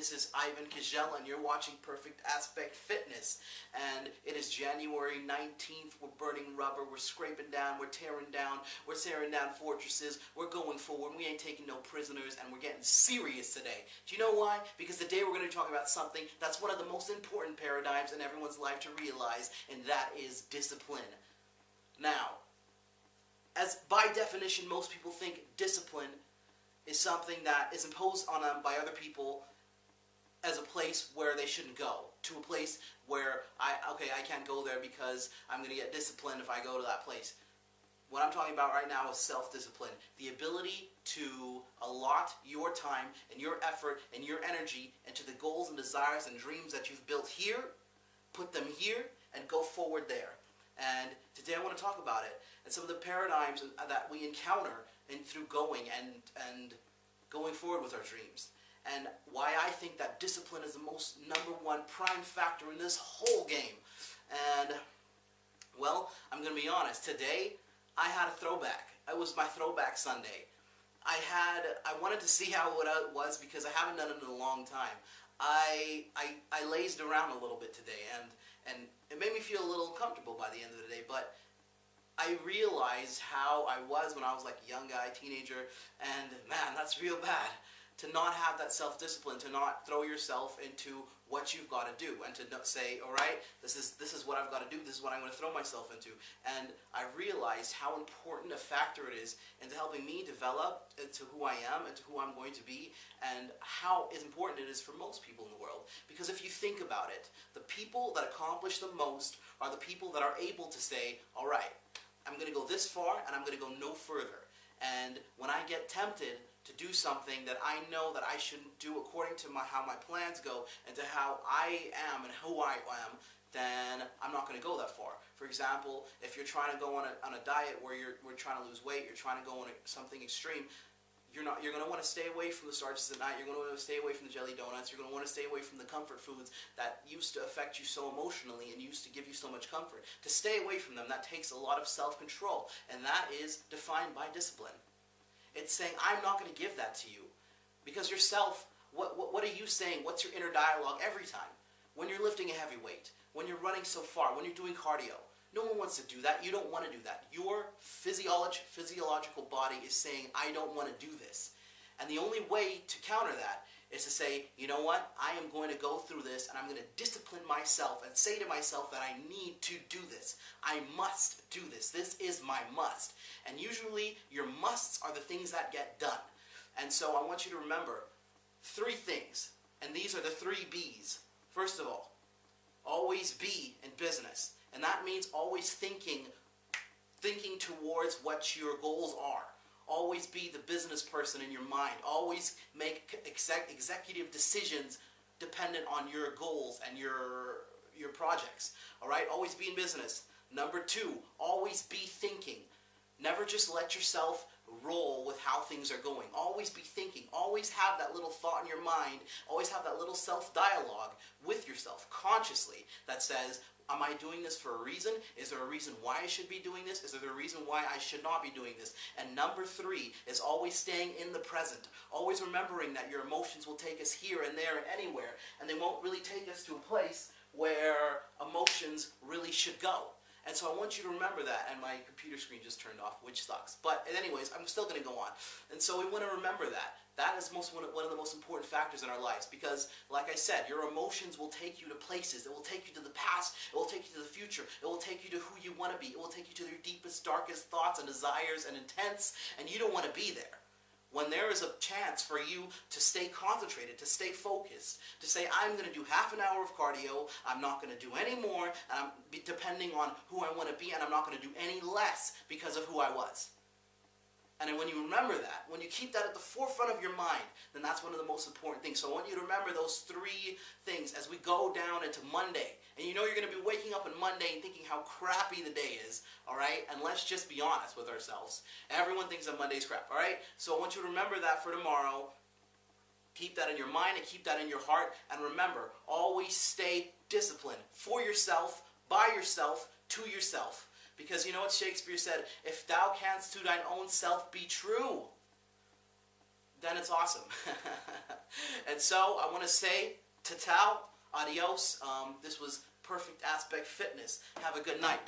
This is Ivan Kajela, and you're watching Perfect Aspect Fitness. And it is January 19th. We're burning rubber. We're scraping down. We're tearing down. We're tearing down fortresses. We're going forward. We ain't taking no prisoners, and we're getting serious today. Do you know why? Because today we're going to talk about something that's one of the most important paradigms in everyone's life to realize, and that is discipline. Now, as by definition, most people think discipline is something that is imposed on them by other people as a place where they shouldn't go, to a place where I can't go there because I'm going to get disciplined if I go to that place. What I'm talking about right now is self-discipline, the ability to allot your time and your effort and your energy into the goals and desires and dreams that you've built here, put them here, and go forward there. And today I want to talk about it and some of the paradigms that we encounter through going and going forward with our dreams, and why I think that discipline is the most #1 prime factor in this whole game. And well, I'm going to be honest, today I had a throwback. It was my throwback Sunday. I wanted to see how it was because I haven't done it in a long time. I lazed around a little bit today, and it made me feel a little uncomfortable by the end of the day, but I realized how I was when I was like a young guy, teenager, and man, that's real bad. To not have that self-discipline, to not throw yourself into what you've got to do, and to say, all right, this is what I've got to do, this is what I'm going to throw myself into. And I realized how important a factor it is into helping me develop into who I am and to who I'm going to be, and how important it is for most people in the world. Because if you think about it, the people that accomplish the most are the people that are able to say, all right, I'm going to go this far and I'm going to go no further. And when I get tempted to do something that I know that I shouldn't do according to how my plans go and to how I am and who I am, then I'm not going to go that far. For example, if you're trying to go on a diet where we're trying to lose weight, you're trying to go on something extreme, you're going to want to stay away from the starches at night, you're going to want to stay away from the jelly donuts, you're going to want to stay away from the comfort foods that used to affect you so emotionally and used to give you so much comfort. To stay away from them, that takes a lot of self-control, and that is defined by discipline. It's saying, I'm not going to give that to you. Because yourself, what are you saying? What's your inner dialogue every time? When you're lifting a heavy weight, when you're running so far, when you're doing cardio, no one wants to do that. You don't want to do that. Your physiological body is saying, I don't want to do this. And the only way to counter that is to say, you know what? I am going to go through this, and I'm going to discipline myself and say to myself that I need to do this. I must do this. This is my must. And usually, your musts are the things that get done. And so I want you to remember 3 things, and these are the 3 B's. First of all, always be in business. And that means always thinking towards what your goals are. Always be the business person in your mind. Always make executive decisions dependent on your goals and your projects. All right? Always be in business. Number 2, always be thinking. Never just let yourself roll with how things are going. Always be thinking. Always have that little thought in your mind. Always have that little self-dialogue with yourself consciously that says, am I doing this for a reason? Is there a reason why I should be doing this? Is there a reason why I should not be doing this? And number 3 is always staying in the present. Always remembering that your emotions will take us here and there and anywhere, and they won't really take us to a place where emotions really should go. And so I want you to remember that, and my computer screen just turned off, which sucks. But anyways, I'm still going to go on. And so we want to remember that. That is one of the most important factors in our lives, because, like I said, your emotions will take you to places. It will take you to the past. It will take you to the future. It will take you to who you want to be. It will take you to your deepest, darkest thoughts and desires and intents, and you don't want to be there. When there is a chance for you to stay concentrated, to stay focused, to say, I'm going to do half an hour of cardio, I'm not going to do any more, and I'm depending on who I want to be, and I'm not going to do any less because of who I was. And when you remember that, when you keep that at the forefront of your mind, then that's one of the most important things. So I want you to remember those 3 things as we go down into Monday. And you know you're going to be waking up on Monday and thinking how crappy the day is, all right? And let's just be honest with ourselves. Everyone thinks that Monday's crap, all right? So I want you to remember that for tomorrow. Keep that in your mind and keep that in your heart. And remember, always stay disciplined for yourself, by yourself, to yourself. Because you know what Shakespeare said? If thou canst to thine own self be true, then it's awesome. And so I want to say, ta-ta, adios. This was Perfect Aspect Fitness. Have a good night.